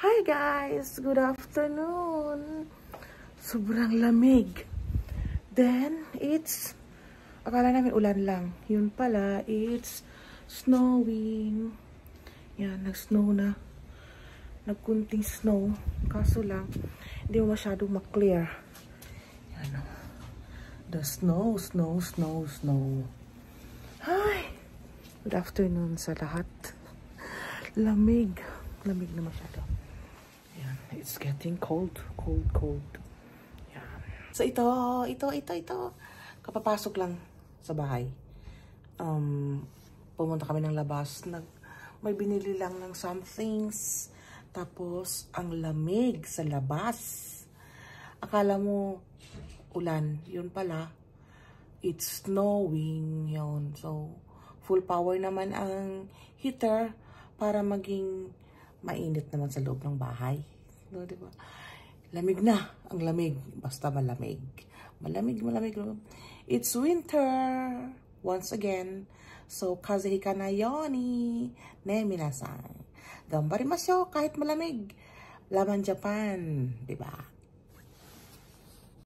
Hi guys! Good afternoon! Sobrang lamig. Then, akala namin ulan lang. Yun pala, it's snowing. Yan, nag-snow na. Nagkunting snow. Kaso lang, hindi mo masyadong maklear. Yan o. The snow. Hi! Good afternoon sa lahat. Lamig. Lamig na masyado. Yan. It's getting cold. Yan. So, ito. Kapapasok lang sa bahay. Pumunta kami ng labas. May binili lang ng some things. Tapos, ang lamig sa labas. Akala mo, ulan. Yun pala, it's snowing. Yun. So, full power naman ang heater para maging mainit naman sa loob ng bahay. No, diba? Lamig na. Ang lamig. Basta malamig. Malamig. It's winter. Once again. So, kazehika na yoni. Ne, minasan. Gambarimasyo kahit malamig. Laban Japan. Diba?